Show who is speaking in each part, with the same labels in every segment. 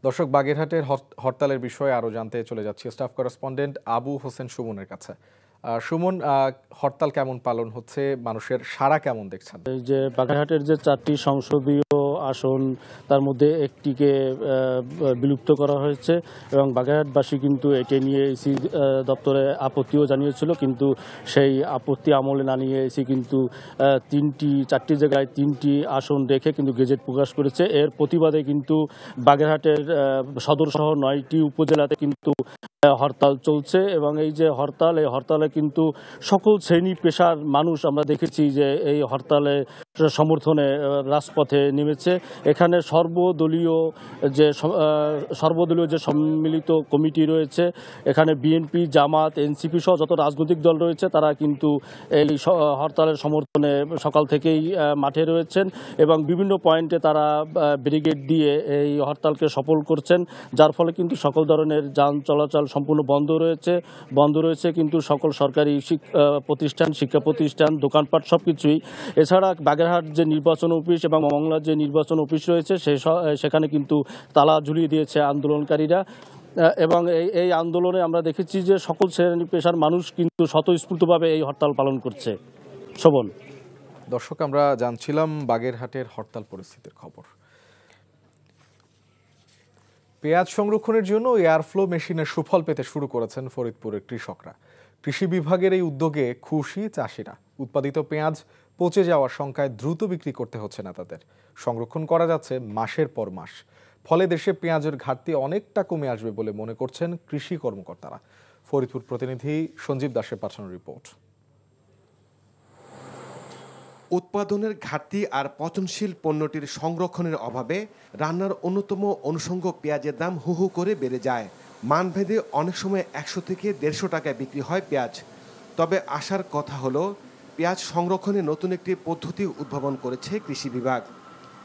Speaker 1: দর্শক, বাগেরহাটের হরতালের বিষয়ে আরো জানতে চলে যাচ্ছি স্টাফ করেসপন্ডেন্ট আবু হোসেন সুমনের কাছে। সুমন, হরতাল কেমন পালন হচ্ছে, মানুষের সাড়া কেমন দেখছেন?
Speaker 2: এই যে বাগেরহাটের যে 4টি সংসদীয় আসন, তার মধ্যে একটিকে বিলুপ্ত করা হয়েছে এবং বাগেরহাটবাসী কিন্তু একে নিয়ে ইসি দপ্তরে আপত্তিও জানিয়েছিল, কিন্তু সেই আপত্তি আমলে না নিয়ে ইসি কিন্তু 4টি জায়গায় 3টি আসন রেখে কিন্তু গেজেট প্রকাশ করেছে। এর প্রতিবাদে কিন্তু বাগেরহাটের সদর সহ 9টি উপজেলাতে কিন্তু হরতাল চলছে এবং এই যে এই হরতালে কিন্তু সকল শ্রেণী পেশার মানুষ আমরা দেখেছি যে এই হরতালে সমর্থনে রাজপথে নেমেছে। এখানে সর্বদলীয় যে সম্মিলিত কমিটি রয়েছে, এখানে বিএনপি, জামাত, এনসিপি সহ যত রাজনৈতিক দল রয়েছে তারা কিন্তু এই হরতালের সমর্থনে সকাল থেকেই মাঠে রয়েছেন এবং বিভিন্ন পয়েন্টে তারা ব্যারিকেড দিয়ে এই হরতালকে সফল করছেন, যার ফলে কিন্তু সকল ধরনের যান চলাচল সম্পূর্ণ বন্ধ রয়েছে কিন্তু সকল সরকারি প্রতিষ্ঠান, শিক্ষা প্রতিষ্ঠান, দোকানপাট সবকিছুই। এছাড়া বাগেরহাট যে নির্বাচন অফিস এবং মংলার যে নির্বাচন অফিস রয়েছে সেখানে কিন্তু তালা ঝুলিয়ে দিয়েছে আন্দোলনকারীরা এবং এই আন্দোলনে আমরা দেখেছি যে সকল শ্রেণী পেশার মানুষ কিন্তু স্বতঃস্ফূর্তভাবে এই হরতাল পালন করছে। শোভন।
Speaker 1: দর্শক, আমরা জানছিলাম বাগেরহাটের হরতাল পরিস্থিতির খবর। পেঁয়াজ সংরক্ষণের জন্য এয়ারফ্লো মেশিনের সুফল পেতে শুরু করেছেন ফরিদপুরের কৃষকরা। কৃষি বিভাগের এই উদ্যোগে খুশি চাষিরা। উৎপাদিত পেঁয়াজ পচে যাওয়ার শঙ্কায় দ্রুত বিক্রি করতে হচ্ছে না তাদের। সংরক্ষণ করা যাচ্ছে মাসের পর মাস। ফলে দেশে পেঁয়াজের ঘাটতি অনেকটা কমে আসবে বলে মনে করছেন কৃষি কর্মকর্তারা। ফরিদপুর প্রতিনিধি সঞ্জীব দাসের পাঠানো রিপোর্ট।
Speaker 3: উৎপাদনের ঘাটতি আর পচনশীল পণ্যটির সংরক্ষণের অভাবে রান্নার অন্যতম অনুষঙ্গ পেঁয়াজের দাম হু হু করে বেড়ে যায়। মানভেদে অনেক সময় 100 থেকে 150 টাকায় বিক্রি হয় পেঁয়াজ। তবে আসার কথা হলো, পেঁয়াজ সংরক্ষণে নতুন একটি পদ্ধতি উদ্ভাবন করেছে কৃষি বিভাগ।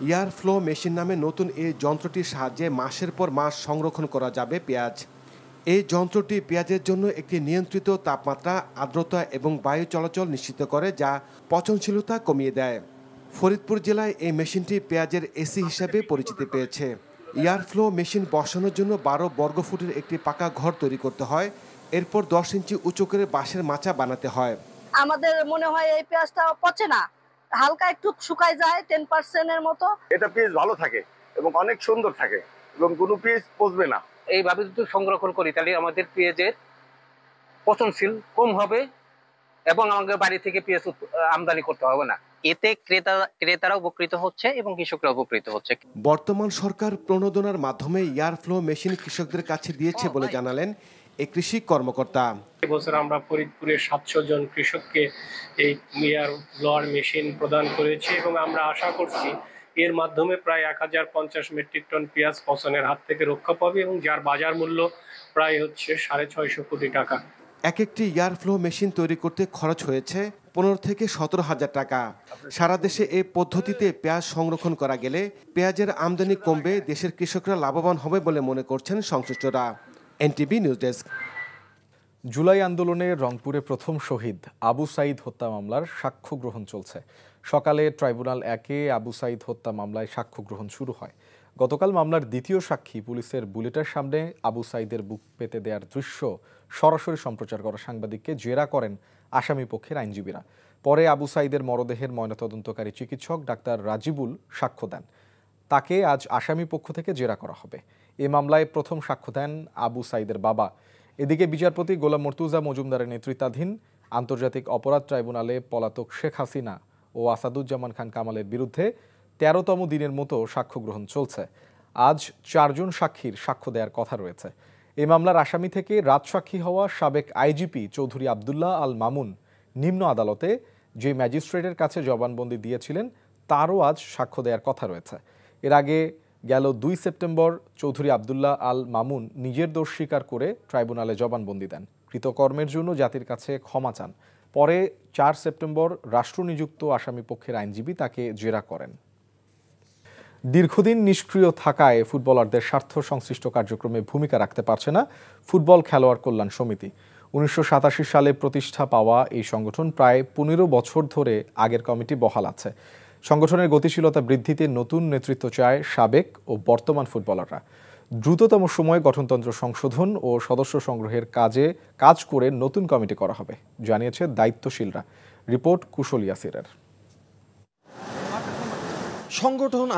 Speaker 3: এয়ারফ্লো মেশিন নামে নতুন এই যন্ত্রটির সাহায্যে মাসের পর মাস সংরক্ষণ করা যাবে পেঁয়াজ। এই যন্ত্রটি পেঁয়াজের জন্য একটি নিয়ন্ত্রিত তাপমাত্রা, আর্দ্রতা এবং বায়ু চলাচল নিশ্চিত করে, যা পচনশীলতা কমিয়ে দেয়। ফরিদপুর জেলায় এই মেশিনটি পেঁয়াজের এসি হিসেবে পরিচিতি পেয়েছে। এয়ারফ্লো মেশিন বসানোর জন্য 12 বর্গফুটের একটি পাকা ঘর তৈরি করতে হয়। এরপর 10 ইঞ্চি উঁচু করে বাঁশের মাচা বানাতে হয়।
Speaker 4: আমাদের মনে হয় এই পেঁয়াজটা পচে না, হালকা একটু শুকায় যায় 10% এর মতো।
Speaker 5: এটা পেঁয়াজ ভালো থাকে এবং অনেক সুন্দর থাকে এবং কোনো পেঁয়াজ পচবে না।
Speaker 6: এইভাবে যদি সংরক্ষণ করি তাহলে আমাদের পেঁয়াজের পচনশীল কম হবে এবং আমাদের বাড়ি থেকে পেঁয়াজ আমদানি করতে হবে না।
Speaker 7: এতে ক্রেতারা উপকৃত হচ্ছে এবং কৃষকরা উপকৃত হচ্ছে।
Speaker 3: বর্তমান সরকার প্রণোদনার মাধ্যমে এয়ারফ্লো মেশিন কৃষকদের কাছে দিয়েছে বলে জানালেন এই কৃষি কর্মকর্তা।
Speaker 8: এবছর আমরা ফরিদপুরের 700 জন কৃষককে এই এয়ারফ্লোয়ার মেশিন প্রদান করেছি এবং আমরা আশা করছি এর মাধ্যমে প্রায় 1050 মেট্রিক টন পেঁয়াজ পচনের হাত থেকে রক্ষা পাবে এবং যার বাজার মূল্য প্রায় হচ্ছে 650 কোটি টাকা।
Speaker 3: এক একটি এয়ারফ্লো মেশিন তৈরি করতে খরচ হয়েছে 15 থেকে 17 হাজার টাকা। সারা দেশে এই পদ্ধতিতে পেঁয়াজ সংরক্ষণ করা গেলে পেঁয়াজের আমদানি কমবে, দেশের কৃষকরা লাভবান হবে বলে মনে করছেন সংশ্লিষ্টরা। NTV news desk.
Speaker 1: জুলাই আন্দোলনে রংপুরে প্রথম শহীদ আবু সাইদ হত্যা মামলার সাক্ষ্য গ্রহণ চলছে। সকালে ট্রাইব্যুনাল 1-এ আবু সাইদ হত্যা মামলায় সাক্ষ্য গ্রহণ শুরু হয়। গতকাল মামলার দ্বিতীয় সাক্ষী পুলিশের বুলেটের সামনে আবু সাইদের বুক পেতে দেওয়ার দৃশ্য সরাসরি সম্প্রচার করা সাংবাদিককে জেরা করেন আসামি পক্ষের আইনজীবীরা। পরে আবু সাইদের মরদেহের ময়নাতদন্তকারী চিকিৎসক ডাক্তার রাজিবুল সাক্ষ্য দেন। তাকে আজ আসামি পক্ষ থেকে জেরা করা হবে। এ মামলায় প্রথম সাক্ষ্য দেন আবু সাইদের বাবা। এদিকে বিচারপতি গোলাম মর্তুজা মজুমদারের নেতৃত্বাধীন আন্তর্জাতিক অপরাধ ট্রাইব্যুনালে পলাতক শেখ হাসিনা ও আসাদুজ্জামান খান কামালের বিরুদ্ধে 13তম দিনের মতো সাক্ষ্য গ্রহণ চলছে। আজ 4 জন সাক্ষীর সাক্ষ্য দেওয়ার কথা রয়েছে। এই মামলার আসামি থেকে রাজসাক্ষী হওয়া সাবেক আইজিপি চৌধুরী আবদুল্লাহ আল মামুন নিম্ন আদালতে যে ম্যাজিস্ট্রেটের কাছে জবানবন্দি দিয়েছিলেন তারও আজ সাক্ষ্য দেওয়ার কথা রয়েছে। এর আগে গেল 2 সেপ্টেম্বর চৌধুরী আবদুল্লাহ আল মামুন নিজের দোষ স্বীকার করে ট্রাইব্যুনালে জবানবন্দি দেন। কৃতকর্মের জন্য জাতির কাছে ক্ষমা চান। পরে 4 সেপ্টেম্বর রাষ্ট্রনিযুক্ত আসামি পক্ষের আইনজীবী তাকে জেরা করেন। দীর্ঘদিন নিষ্ক্রিয় থাকায় ফুটবলারদের স্বার্থ সংশ্লিষ্ট কার্যক্রমে ভূমিকা রাখতে পারছে না ফুটবল খেলোয়াড় কল্যাণ সমিতি। 1987 সালে প্রতিষ্ঠা পাওয়া এই সংগঠন প্রায় 15 বছর ধরে আগের কমিটি বহাল আছে। সংগঠনের গতিশীলতা বৃদ্ধিতে নতুন নেতৃত্ব চায় সাবেক ও বর্তমান ফুটবলাররা। দ্রুততম সময়ে গঠনতন্ত্র সংশোধন ও সদস্য সংগ্রহের কাজ করে নতুন কমিটি করা হবে, জানিয়েছে দায়িত্বশীলরা। রিপোর্ট কুশল ইয়াসিরের।
Speaker 9: সংগঠন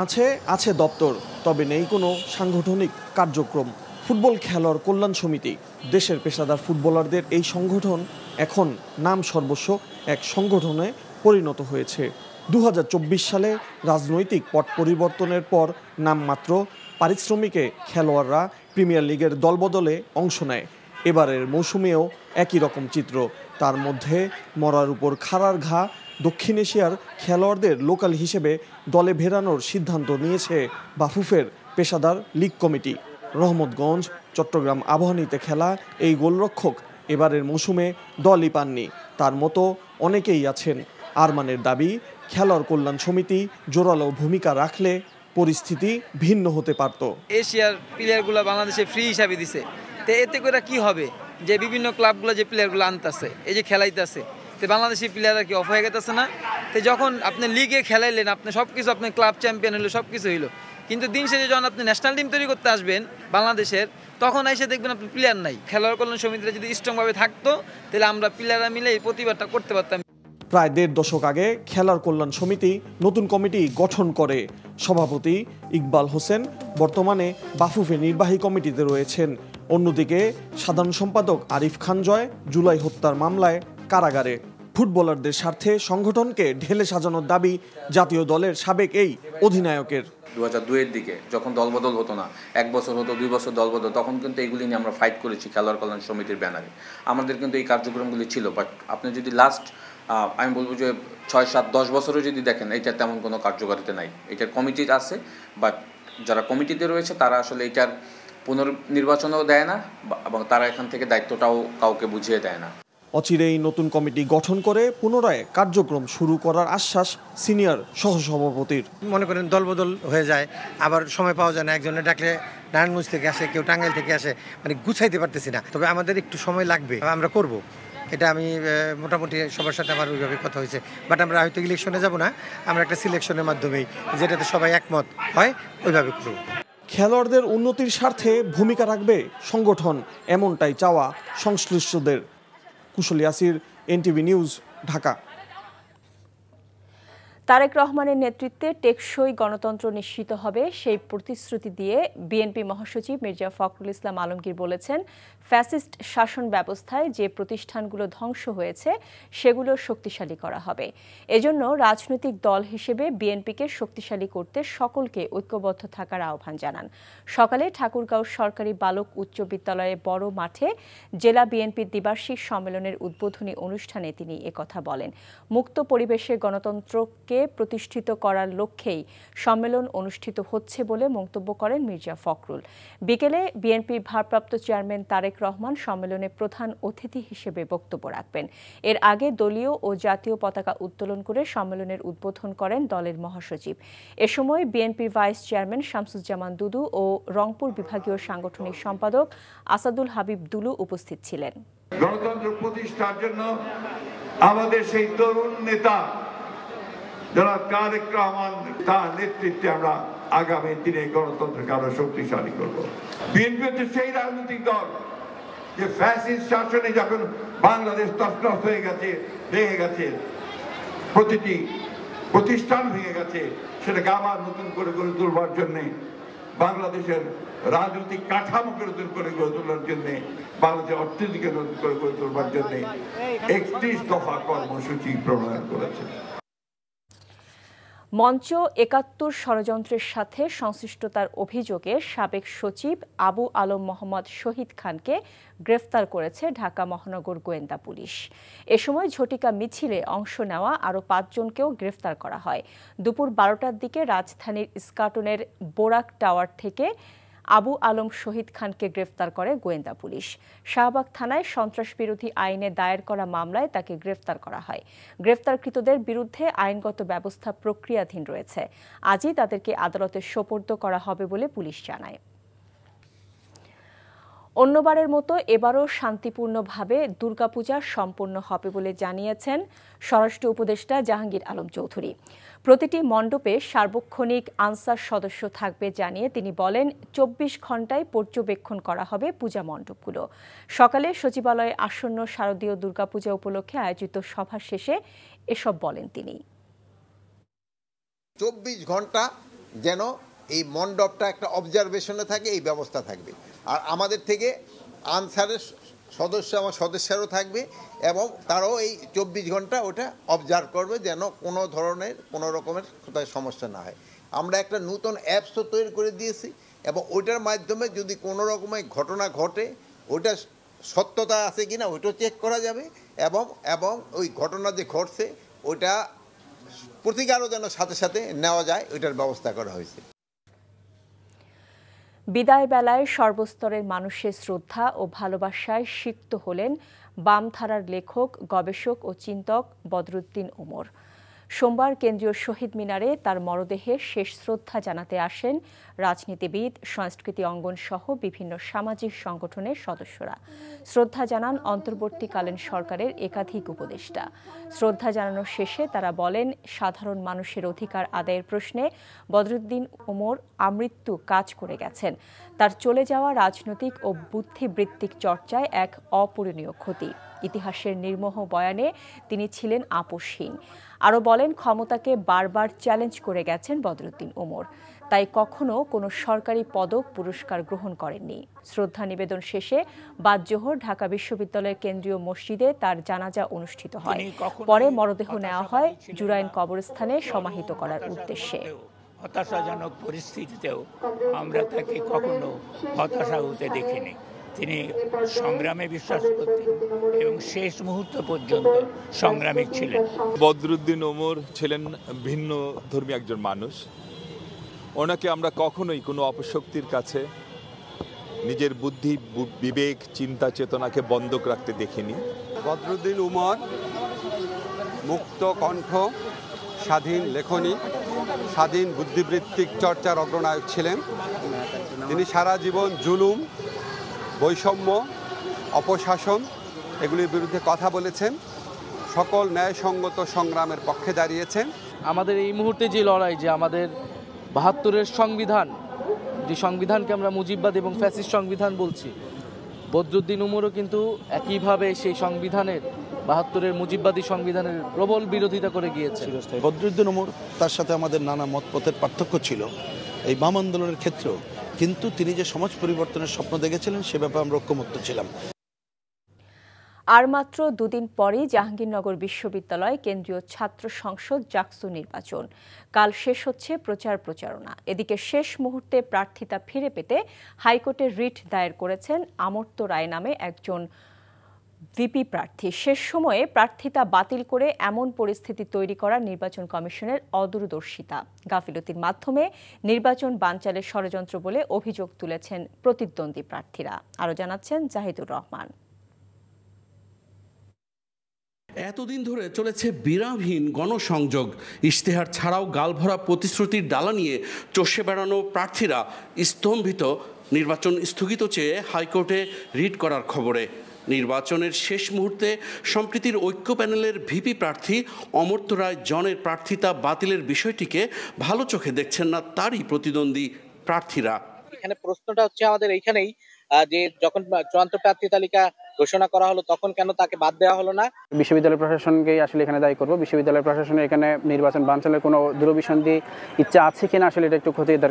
Speaker 9: আছে দপ্তর, তবে নেই কোনো সাংগঠনিক কার্যক্রম। ফুটবল খেলোয়াড় কল্যাণ সমিতি, দেশের পেশাদার ফুটবলারদের এই সংগঠন এখন নাম সর্বস্ব এক সংগঠনে পরিণত হয়েছে। 2024 সালে রাজনৈতিক পট পরিবর্তনের পর নামমাত্র পারিশ্রমিকে খেলোয়াড়রা প্রিমিয়ার লিগের দলবদলে অংশ নেয়। এবারের মৌসুমেও একই রকম চিত্র। তার মধ্যে মরার উপর খাড়ার ঘা, দক্ষিণ এশিয়ার খেলোয়াড়দের লোকাল হিসেবে দলে ভেড়ানোর সিদ্ধান্ত নিয়েছে বাফুফের পেশাদার লীগ কমিটি। রহমতগঞ্জ, চট্টগ্রাম আবাহনীতে খেলা এই গোলরক্ষক এবারের মৌসুমে দলই পাননি। তার মতো অনেকেই আছেন। আরমানের দাবি, খেলোয়াড় কল্যাণ সমিতি জোরালো ভূমিকা রাখলে পরিস্থিতি ভিন্ন হতে পারত।
Speaker 10: এশিয়ার প্লেয়ারগুলো বাংলাদেশে ফ্রি হিসাবে দিছে, তো এতে করে কি হবে যে বিভিন্ন ক্লাবগুলো যে প্লেয়ারগুলো আনতেছে, এই যে খেলাইতেছে, তো বাংলাদেশি প্লেয়াররা কি অফ হয়ে গেতেছে না? তো যখন আপনি লিগে খেলাইলেন, আপনি সব কিছু, আপনি ক্লাব চ্যাম্পিয়ন হলো, সব কিছু হইলো, কিন্তু দিন শেষে যখন আপনি ন্যাশনাল টিম তৈরি করতে আসবেন বাংলাদেশের, তখন এসে দেখবেন আপনি প্লেয়ার নাই। খেলোয়াড় কল্যাণ সমিতিটা যদি স্ট্রংভাবে থাকতো, তাহলে আমরা প্লেয়াররা মিলে এই প্রতিবাদটা করতে পারতাম।
Speaker 9: প্রায় 1.5 দশক আগে খেলার কল্যাণ সমিতি নতুন কমিটি গঠন করে। সভাপতি ইকবাল হোসেন বর্তমানে বাফুফে নির্বাহী কমিটিতে রয়েছেন। অন্যদিকে সাধারণ সম্পাদক আরিফ খান জয় জুলাই হত্যার মামলায় কারাগারে। ফুটবলারদের স্বার্থে সংগঠনকে ঢেলে সাজানোর দাবি জাতীয় দলের সাবেক এই অধিনায়কের।
Speaker 11: 2002-এর দিকে যখন দলবদল হতো না, 1 বছর হতো, 2 বছর দলবদল, তখন কিন্তু এগুলি নিয়ে আমরা ফাইট করেছি খেলোয়াড় কল্যাণ সমিতির ব্যানারে। আমাদের কিন্তু এই কার্যক্রমগুলি ছিল। বাট আপনি যদি লাস্ট আমি বলবো যে 6, 7, 10 বছরও যদি দেখেন, এইটার তেমন কোনো কার্যকারিতা নাই। এটার কমিটি আছে, বাট যারা কমিটিতে রয়েছে তারা আসলে এটার পুনর্নির্বাচনও দেয় না, এবং তারা এখান থেকে দায়িত্বটাও কাউকে বুঝিয়ে দেয় না।
Speaker 9: অচিরেই নতুন কমিটি গঠন করে পুনরায় কার্যক্রম শুরু করার আশ্বাস সিনিয়র সহসভাপতির।
Speaker 12: মনে করেন দলবদল হয়ে যায়, আবার সময় পাওয়া যায় না, একজনে ডাকলে নারায়ণগঞ্জ থেকে আসে, কেউ টাঙ্গাইল থেকে আসে, মানে গুছাইতে পারতেছি না। তবে আমাদের একটু সময় লাগবে, আমরা করব, এটা আমি মোটামুটি সবার সাথে আমার ওইভাবে কথা হয়েছে। বাট আমরা হয়তো ইলেকশনে যাব না, আমরা একটা সিলেকশনের মাধ্যমেই, যেটাতে সবাই একমত হয়, ওইভাবে করব।
Speaker 9: খেলোয়াড়দের উন্নতির স্বার্থে ভূমিকা রাখবে সংগঠন, এমনটাই চাওয়া সংশ্লিষ্টদের। কুশল ইয়াসির, এনটিভি নিউজ, ঢাকা।
Speaker 13: তারেক রহমানের নেতৃত্বে টেকসই গণতন্ত্র নিশ্চিত হবে, সেই প্রতিশ্রুতি দিয়ে বিএনপি মহাসচিব মির্জা ফখরুল ইসলাম আলমগীর বলেছেন, ফ্যাসিস্ট শাসন ব্যবস্থায় যে প্রতিষ্ঠানগুলো ধ্বংস হয়েছে সেগুলো শক্তিশালী করা হবে। এজন্য রাজনৈতিক দল হিসেবে বিএনপিকে শক্তিশালী করতে সকলকে ঐক্যবদ্ধ থাকার আহ্বান জানান। সকালে ঠাকুরগাঁও সরকারি বালক উচ্চ বিদ্যালয়ের বড় মাঠে জেলা বিএনপির দ্বিবার্ষিক সম্মেলনের উদ্বোধনী অনুষ্ঠানে তিনি একথা বলেন। মুক্ত পরিবেশে গণতন্ত্রকে প্রতিষ্ঠিত করার লক্ষ্যেই সম্মেলন অনুষ্ঠিত হচ্ছে বলে মন্তব্য করেন মির্জা ফখরুল। বিকেলে বিএনপির ভারপ্রাপ্ত চেয়ারম্যান তারেক রহমান সম্মেলনে প্রধান অতিথি হিসেবে বক্তব্য রাখবেন। এর আগে দলীয় ও জাতীয় পতাকা উত্তোলন করে সম্মেলনের উদ্বোধন করেন দলের মহাসচিব। এ সময় বিএনপির ভাইস চেয়ারম্যান শামসুজ্জামান দুদু ও রংপুর বিভাগীয় সাংগঠনিক সম্পাদক আসাদুল হাবিব দুলু উপস্থিত ছিলেন।
Speaker 14: গণতন্ত্র প্রতিষ্ঠার জন্য আমাদের সেই তরুণ নেতা যারা তারেক রহমান, তার নেতৃত্বে আমরা আগামী দিনে গণতন্ত্রকে আরো শক্তিশালী করব। বিএনপি হচ্ছে সেই রাজনৈতিক দল যে ফ্যাসিস্ট শাসনে যখন বাংলাদেশ তছনছ হয়ে গেছে, ভেঙে গেছে, প্রতিটি প্রতিষ্ঠান ভেঙে গেছে, সেটাকে আবার নতুন করে গড়ে তোলবার জন্য, বাংলাদেশের রাজনৈতিক কাঠামোকে নতুন করে গড়ে তোলার জন্য, বাংলাদেশের অর্থনীতিকে নতুন করে গড়ে তোলবার জন্য 31 দফা কর্মসূচি প্রণয়ন করেছে।
Speaker 13: মঞ্চ ৭১ ষড়যন্ত্রের সাথে সংশ্লিষ্টতার অভিযোগে সাবেক সচিব আবু আলম মোহাম্মদ শহীদ খানকে গ্রেফতার করেছে ঢাকা মহানগর গোয়েন্দা পুলিশ। এ সময় ঝটিকা মিছিলে অংশ নেওয়া আরও ৫ জনকেও গ্রেফতার করা হয়। দুপুর ১২টার দিকে রাজধানীর ইস্কাটনের বোরাক টাওয়ার থেকে আবু আলম শহীদ খানকে গ্রেফতার করে গোয়েন্দা পুলিশ। শাহবাগ থানায় সন্ত্রাসবিরোধী আইনে দায়ের করা মামলায় তাকে গ্রেফতার করা হয়। গ্রেফতারকৃতদের বিরুদ্ধে আইনগত ব্যবস্থা প্রক্রিয়াধীন রয়েছে। আজই তাদেরকে আদালতে সোপর্দ করা হবে বলে পুলিশ জানায়। অন্যবারের মতো এবারও শান্তিপূর্ণভাবে দুর্গাপূজা সম্পন্ন হবে বলে জানিয়েছেন স্বরাষ্ট্র উপদেষ্টা জাহাঙ্গীর আলম চৌধুরী। প্রতিটি মণ্ডপে সার্বক্ষণিক আনসার সদস্য থাকবে জানিয়ে তিনি বলেন ২৪ ঘণ্টায় পর্যবেক্ষণ করা হবে পূজা মণ্ডপগুলো। সকালে সচিবালয়ে আসন্ন শারদীয় দুর্গাপূজা উপলক্ষে আয়োজিত সভা শেষে এসব বলেন তিনি।
Speaker 15: ২৪ ঘন্টা যেন এই মণ্ডপটা একটা অবজারভেশনে থাকে, এই ব্যবস্থা থাকবে। আর আমাদের থেকে আনসারের সদস্যরাও থাকবে এবং তারাও এই ২৪ ঘন্টা ওটা অবজার্ভ করবে যেন কোনো রকমের কোথায় সমস্যা না হয়। আমরা একটা নতুন অ্যাপসও তৈরি করে দিয়েছি এবং ওইটার মাধ্যমে যদি কোনো রকমের ঘটনা ঘটে ওইটা সত্যতা আছে কিনা ওইটাও চেক করা যাবে এবং ওই ঘটনা যে ঘটছে ওইটা প্রতিকারও যেন সাথে সাথে নেওয়া যায় ওইটার ব্যবস্থা করা হয়েছে।
Speaker 13: বিদায় বেলায় সর্বস্তরের মানুষের শ্রদ্ধা ও ভালোবাসায় সিক্ত হলেন বামধারার লেখক, গবেষক ও চিন্তক বদরুদ্দীন ওমর। সোমবার কেন্দ্রীয় শহীদ মিনারে তার মরদেহে শেষ শ্রদ্ধা জানাতে আসেন রাজনীতিবিদ, সংস্কৃতি অঙ্গন সহ বিভিন্ন সামাজিক সংগঠনের সদস্যরা। শ্রদ্ধা জানান অন্তর্বর্তীকালীন সরকারের একাধিক উপদেষ্টা। শ্রদ্ধা জানানোর শেষে তারা বলেন, সাধারণ মানুষের অধিকার আদায়ের প্রশ্নে বদরুদ্দীন ওমর আমৃত্যু কাজ করে গেছেন। তার চলে যাওয়া রাজনৈতিক ও বুদ্ধিবৃত্তিক চর্চায় এক অপূরণীয় ক্ষতি। ইতিহাসের নির্মোহ বয়ানে তিনি ছিলেন আপোষহীন। আরও বলেন, ক্ষমতাকে বারবার চ্যালেঞ্জ করে গেছেন বদরুদ্দীন ওমর, তাই কখনো কোনো সরকারি পদক পুরস্কার গ্রহণ করেননি। শ্রদ্ধা নিবেদন শেষে বাদ জোহর ঢাকা বিশ্ববিদ্যালয়ের কেন্দ্রীয় মসজিদে তার জানাজা অনুষ্ঠিত হয়। পরে মরদেহ নেওয়া হয় জুরাইন কবরস্থানে সমাহিত করার উদ্দেশ্যে।
Speaker 16: হতাশাজনক পরিস্থিতিতেও আমরা তাকে কখনো হতাশা হতে দেখিনি। তিনি সংগ্রামে বিশ্বাস করতেন এবং শেষ মুহূর্ত পর্যন্ত সংগ্রামী ছিলেন।
Speaker 17: বদরুদ্দীন ওমর ছিলেন ভিন্ন ধর্মী একজন মানুষ। ওনাকে আমরা কখনোই কোনো অপশক্তির কাছে নিজের বুদ্ধি, বিবেক, চিন্তা চেতনাকে বন্ধক রাখতে দেখিনি।
Speaker 18: বদরুদ্দীন ওমর মুক্ত কণ্ঠ, স্বাধীন লেখনী, স্বাধীন বুদ্ধিবৃত্তিক চর্চার অগ্রনায়ক ছিলেন। তিনি সারা জীবন জুলুম, বৈষম্য, অপশাসন এগুলির বিরুদ্ধে কথা বলেছেন, সকল ন্যায়সঙ্গত সংগ্রামের পক্ষে দাঁড়িয়েছেন।
Speaker 2: আমাদের এই মুহূর্তে যে লড়াই, যে আমাদের ৭২-এর সংবিধান, যে সংবিধানকে আমরা মুজিববাদ এবং ফ্যাসিস্ট সংবিধান বলছি, বদরুদ্দীন ওমরও কিন্তু একইভাবে সেই সংবিধানের ৭২-এর মুজিববাদী সংবিধানের প্রবল বিরোধিতা করে গিয়েছে।
Speaker 19: বদরুদ্দীন ওমর, তার সাথে আমাদের নানা মতপথের পার্থক্য ছিল এই বাম আন্দোলনের ক্ষেত্রেও, কিন্তু তিনি যে সমাজ পরিবর্তনের স্বপ্ন দেখেছিলেন সে ব্যাপারে আমরা ঐক্যমত্য ছিলাম।
Speaker 13: আর মাত্র দুদিন পরেই জাহাঙ্গীরনগর বিশ্ববিদ্যালয় কেন্দ্রীয় ছাত্র সংসদ জাকসু নির্বাচন। কাল শেষ হচ্ছে প্রচারণা। এদিকে শেষ মুহূর্তে প্রার্থিতা ফিরে পেতে হাইকোর্টে রিট দায়ের করেছেন আমর্ত্য রায় নামে একজন ভিপি প্রার্থী। শেষ সময়ে প্রার্থিতা বাতিল করে এমন পরিস্থিতি তৈরি করা নির্বাচন কমিশনের অদূরদর্শিতা, গাফিলতির মাধ্যমে নির্বাচন বানচালের ষড়যন্ত্র বলে অভিযোগ তুলেছেন প্রতিদ্বন্দ্বী প্রার্থীরা। আরও জানাচ্ছেন জাহিদুর রহমান।
Speaker 20: এতদিন ধরে চলেছে বিরামহীন গণসংযোগ। ইশতেহার ছাড়াও গালভরা প্রতিশ্রুতির ডালা নিয়ে চষে বেড়ানো প্রার্থীরা স্তম্ভিত নির্বাচন স্থগিত চেয়ে হাইকোর্টে রিট করার খবরে। নির্বাচনের শেষ মুহূর্তে সম্প্রীতির ঐক্য প্যানেলের ভিপি প্রার্থী অমর্ত্য রায় জনের প্রার্থিতা বাতিলের বিষয়টিকে ভালো চোখে দেখছেন না তারই প্রতিদ্বন্দ্বী প্রার্থীরা।
Speaker 21: এখানে প্রশ্নটা হচ্ছে আমাদের এইখানেই যে যখন চূড়ান্ত প্রার্থী তালিকা ঘোষণা করা হলো তখন কেন তাকে বাদ দেওয়া হলো না।
Speaker 22: বিশ্ববিদ্যালয় প্রশাসনকেই আসলে এখানে দায়ী করব। বিশ্ববিদ্যালয় প্রশাসনের এখানে নির্বাচন বানচালের কোনো দূরভিসন্ধি ইচ্ছা আছে কিনা আসলে এটা একটু খতিয়ে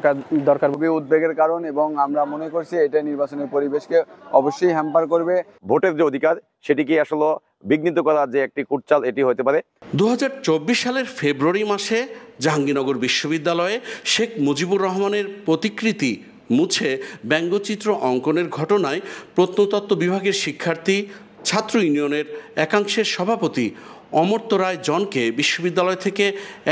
Speaker 22: দরকার।
Speaker 23: খুবই উদ্বেগের কারণ এবং আমরা মনে করছি এটা নির্বাচনের পরিবেশকে অবশ্যই হ্যাম্পার করবে।
Speaker 5: ভোটের যে অধিকার সেটিকে আসলে বিঘ্নিত করার যে একটি কুটচাল এটি হতে পারে।
Speaker 20: 2024 সালের ফেব্রুয়ারি মাসে জাহাঙ্গীরনগর বিশ্ববিদ্যালয়ে শেখ মুজিবুর রহমানের প্রতিকৃতি মুছে ব্যঙ্গচিত্র অঙ্কনের ঘটনায় প্রত্নতত্ত্ব বিভাগের শিক্ষার্থী ছাত্র ইউনিয়নের একাংশের সভাপতি অমর্ত্য রায় জনকে বিশ্ববিদ্যালয় থেকে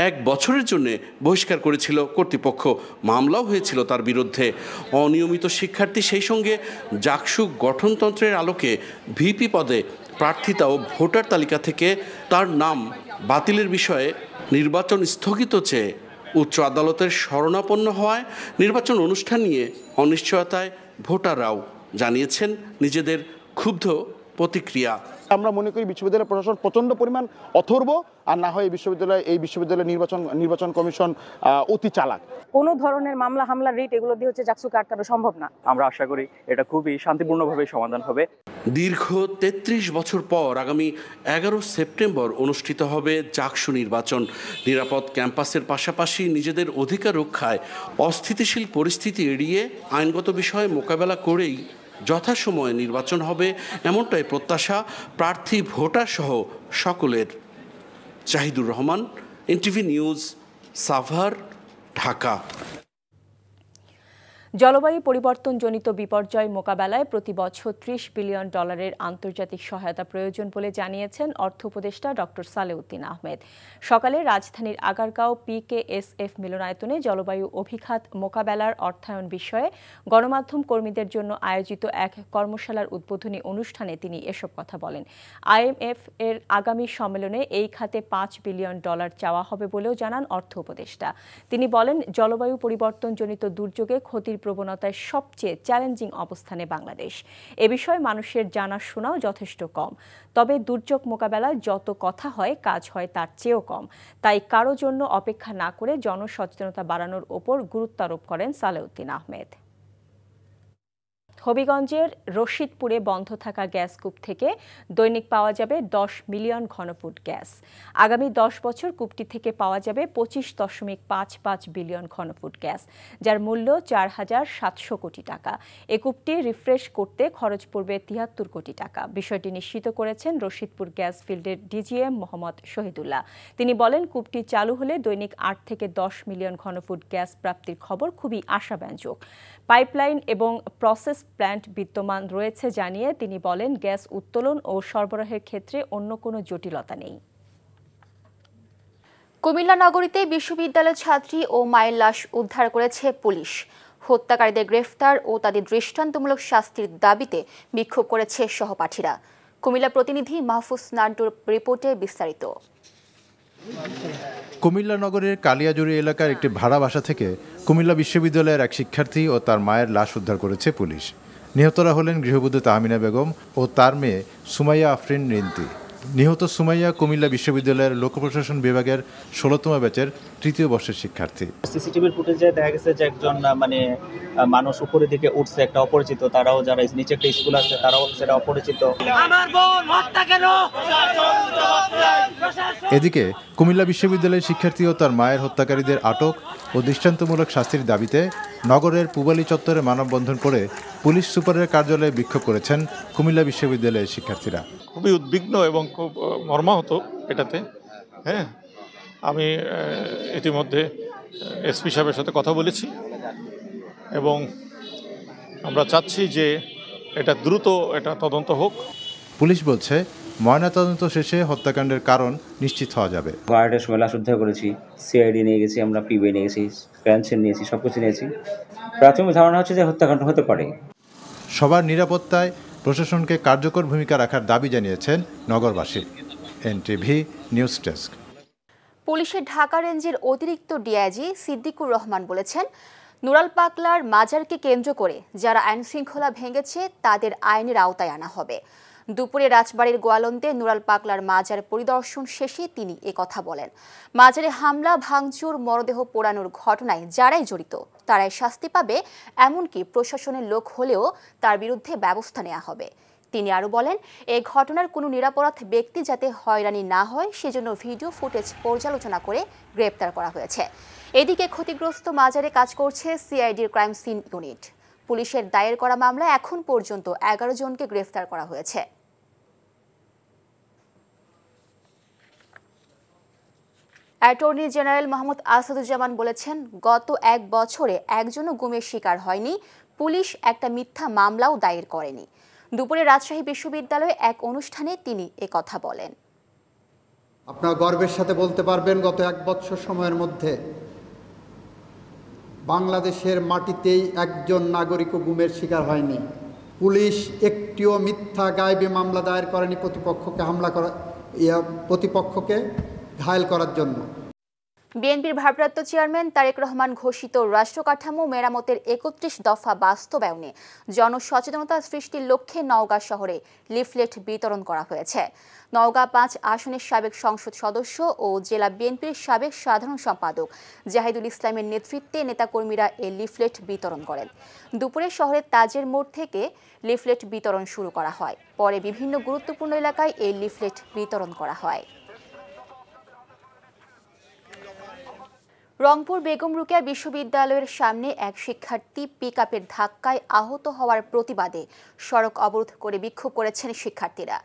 Speaker 20: 1 বছরের জন্য বহিষ্কার করেছিল কর্তৃপক্ষ। মামলাও হয়েছিল তার বিরুদ্ধে। অনিয়মিত শিক্ষার্থী, সেই সঙ্গে জাকসু গঠনতন্ত্রের আলোকে ভিপি পদে প্রার্থিতা ও ভোটার তালিকা থেকে তার নাম বাতিলের বিষয়ে নির্বাচন স্থগিত চেয়ে উচ্চ আদালতের শরণাপন্ন হওয়ায় নির্বাচন অনুষ্ঠান নিয়ে অনিশ্চয়তায় ভোটাররাও। জানিয়েছেন নিজেদের ক্ষুব্ধ প্রতিক্রিয়া।
Speaker 4: আমরা মনে করি বিশ্ববিদ্যালয় প্রশাসন প্রচণ্ড পরিমাণ অথর্ব, আর না হয় এই বিশ্ববিদ্যালয় নির্বাচন কমিশন অতি চালাক।
Speaker 6: কোনো ধরনের মামলা হামলা রিট এগুলো দিয়ে হচ্ছে চাকসুকে আটকানো সম্ভব না।
Speaker 7: আমরা আশা করি এটা খুবই শান্তিপূর্ণভাবে সমাধান হবে।
Speaker 20: দীর্ঘ 33 বছর পর আগামী 11 সেপ্টেম্বর অনুষ্ঠিত হবে চাকসু নির্বাচন। নিরাপদ ক্যাম্পাসের পাশাপাশি নিজেদের অধিকার রক্ষায় অস্থিতিশীল পরিস্থিতি এড়িয়ে আইনগত বিষয়ে মোকাবেলা করেই যথাসময়ে নির্বাচন হবে, এমনটাই প্রত্যাশা প্রার্থী, ভোটার সহ সকলের। Zahidur Rahman, NTV news, Savar, Dhaka.
Speaker 13: জলবায়ু পরিবর্তনজনিত বিপর্যয় মোকাবেলায় প্রতি বছর $30 বিলিয়ন আন্তর্জাতিক সহায়তা প্রয়োজন বলে জানিয়েছেন অর্থ উপদেষ্টা ডক্টর সালেউদ্দিন আহমেদ। সকালে রাজধানীর আগারগাঁও PKSF মিলনায়তনে জলবায়ু অভিঘাত মোকাবেলার অর্থায়ন বিষয়ে গণমাধ্যম কর্মীদের জন্য আয়োজিত এক কর্মশালার উদ্বোধনী অনুষ্ঠানে তিনি এসব কথা বলেন। IMF এর আগামী সম্মেলনে এই খাতে $5 বিলিয়ন চাওয়া হবে বলেও জানান অর্থ উপদেষ্টা। তিনি বলেন, জলবায়ু পরিবর্তনজনিত দুর্যোগে ক্ষতির প্রবণতায় সবচেয়ে চ্যালেঞ্জিং অবস্থানে বাংলাদেশ। এ বিষয়ে মানুষের জানাশোনাও যথেষ্ট কম। তবে দুর্যোগ মোকাবেলায় যত কথা হয়, কাজ হয় তার চেয়েও কম। তাই কারো জন্য অপেক্ষা না করে জনসচেতনতা বাড়ানোর ওপর গুরুত্ব আরোপ করেন সালেউদ্দিন আহমেদ। হবিগঞ্জের রশিদপুরে বন্ধ থাকা গ্যাস কূপ থেকে দৈনিক পাওয়া যাবে 10 মিলিয়ন ঘনফুট গ্যাস। আগামী 10 বছর কূপটি থেকে পাওয়া যাবে 25.55 বিলিয়ন ঘনফুট গ্যাস, যার মূল্য 4,700 কোটি টাকা। এ কূপটি রিফ্রেশ করতে খরচ পড়বে 73 কোটি টাকা। বিষয়টি নিশ্চিত করেছেন রশিদপুর গ্যাস ফিল্ডের DGM মোহাম্মদ শহীদুল্লাহ। তিনি বলেন, কূপটি চালু হলে দৈনিক 8 থেকে 10 মিলিয়ন ঘনফুট গ্যাস প্রাপ্তির খবর খুবই আশাব্যঞ্জক। পাইপলাইন এবং প্রসেস প্ল্যান্ট বিদ্যমান রয়েছে জানিয়ে তিনি বলেন, গ্যাস উত্তোলন ও সরবরাহের ক্ষেত্রে অন্য কোনো জটিলতা নেই।
Speaker 24: কুমিল্লা নগরীতে বিশ্ববিদ্যালয় ছাত্রী ও মায়ের লাশ উদ্ধার করেছে পুলিশ। হত্যাকারীদের গ্রেফতার ও তাদের দৃষ্টান্তমূলক শাস্তির দাবিতে বিক্ষোভ করেছে সহপাঠীরা। কুমিল্লা প্রতিনিধি মাহফুজ নান্টুর রিপোর্টে বিস্তারিত।
Speaker 25: কুমিল্লা নগরের কালিয়াজুড়ি এলাকার একটি ভাড়া বাসা থেকে কুমিল্লা বিশ্ববিদ্যালয়ের এক শিক্ষার্থী ও তার মায়ের লাশ উদ্ধার করেছে পুলিশ। নিহতরা হলেন গৃহবধূ তাহমিনা বেগম ও তার মেয়ে সুমাইয়া আফরিন রিন্তি। নিহত সুমাইয়া কুমিল্লা বিশ্ববিদ্যালয়ের লোক প্রশাসন বিভাগের 16তম ব্যাচের 3য় বর্ষের শিক্ষার্থী।
Speaker 26: সিসিটিভির ফুটেজে দেখা গেছে যে একজন মানুষ উপরের দিকে উঠছে, একটা অপরিচিত, তারাও যারা নিচে একটা স্কুল আছে তারাও সেটা অপরিচিত।
Speaker 25: এদিকে কুমিল্লা বিশ্ববিদ্যালয়ের শিক্ষার্থী ও তার মায়ের হত্যাকারীদের আটক ও দৃষ্টান্তমূলক শাস্তির দাবিতে নগরের পুবালী চত্বরে মানববন্ধন করে পুলিশ সুপারের কার্যালয়ে বিক্ষোভ করেছেন কুমিল্লা বিশ্ববিদ্যালয়ের শিক্ষার্থীরা।
Speaker 27: খুবই উদ্বিগ্ন এবং খুব মর্মাহত এটাতে। হ্যাঁ, আমি ইতিমধ্যে এসপি সাহেবের সাথে কথা বলেছি এবং আমরা চাচ্ছি যে এটা দ্রুত তদন্ত হোক।
Speaker 25: পুলিশ বলছে, ময়নাতদন্ত শেষে হত্যাকাণ্ডের কারণ নিশ্চিত হওয়া যাবে।
Speaker 26: বারোটার সময় লাশ উদ্ধার করেছি, CID নিয়ে গেছি, আমরা PBI নিয়ে গেছি, ক্রাইম নিয়েছি, সবকিছু নিয়েছি। প্রাথমিক ধারণা হচ্ছে যে হত্যাকাণ্ড হতে পারে।
Speaker 25: সবার নিরাপত্তায় প্রশাসনকে কার্যকর ভূমিকা রাখার দাবি জানিয়েছেন নগরবাসী। NTV news desk.
Speaker 24: পুলিশের ঢাকা রেঞ্জের অতিরিক্ত DIG সিদ্দিকুর রহমান বলেছেন, নুরাল পাগলার মাজারকে কেন্দ্র করে যারা আইন শৃঙ্খলা ভেঙেছে তাদের আইনের আওতায় আনা হবে। দুপুরে রাজবাড়ির গোয়ালন্দে নুরাল পাগলার মাজার পরিদর্শন শেষে তিনি একথা বলেন। মাজারে হামলা, ভাঙচুর, মরদেহ পোড়ানোর ঘটনায় যারাই জড়িত তারাই শাস্তি পাবে, এমনকি প্রশাসনের লোক হলেও তার বিরুদ্ধে ব্যবস্থা নেওয়া হবে। তিনি আরও বলেন, এই ঘটনার কোনো নিরপরাধ ব্যক্তি যাতে হয়রানি না হয় সেজন্য ভিডিও ফুটেজ পর্যালোচনা করে গ্রেপ্তার করা হয়েছে। এদিকে ক্ষতিগ্রস্ত মাজারে কাজ করছে CIDর ক্রাইম সিন ইউনিট। পুলিশের দায়ের করা মামলায় এখন পর্যন্ত 11 জনকে গ্রেফতার করা হয়েছে। অ্যাটর্নি জেনারেল মোহাম্মদ আসাদুজ্জামান বলেছেন, গত 1 বছরে একজনও গুমের শিকার হয়নি। পুলিশ একটা মিথ্যা মামলাও দায়ের করেনি। দুপুরে রাজশাহী বিশ্ববিদ্যালয়ে এক অনুষ্ঠানে তিনি একথা বলেন।
Speaker 28: আপনারা গর্বের সাথে বলতে পারবেন, গত 1 বছর সময়ের মধ্যে বাংলাদেশের মাটিতেই একজন নাগরিকও গুমের শিকার হয়নি। পুলিশ একটিও মিথ্যা গায়েবী মামলা দায়ের করেনি প্রতিপক্ষকে ঘায়েল করার জন্য।
Speaker 24: বিএনপির ভারপ্রাপ্ত চেয়ারম্যান তারেক রহমান ঘোষিত রাষ্ট্র কাঠামো মেরামতের ৩১ দফা বাস্তবায়নে জনসচেতনতা সৃষ্টির লক্ষ্যে নওগাঁ শহরে লিফলেট বিতরণ করা হয়েছে। নওগাঁ ৫ আসনের সাবেক সংসদ সদস্য ও জেলা বিএনপির সাবেক সাধারণ সম্পাদক জাহিদুল ইসলামের নেতৃত্বে নেতাকর্মীরা এই লিফলেট বিতরণ করেন। দুপুরে শহরের তাজের মোড় থেকে লিফলেট বিতরণ শুরু করা হয়। পরে বিভিন্ন গুরুত্বপূর্ণ এলাকায় এই লিফলেট বিতরণ করা হয়। রংপুর বেগম রোকেয়া বিশ্ববিদ্যালয়ের সামনে এক শিক্ষার্থী পিকআপের ধাক্কায় আহত হওয়ার প্রতিবাদে সড়ক অবরোধ করে বিক্ষোভ করেছেন শিক্ষার্থীরা।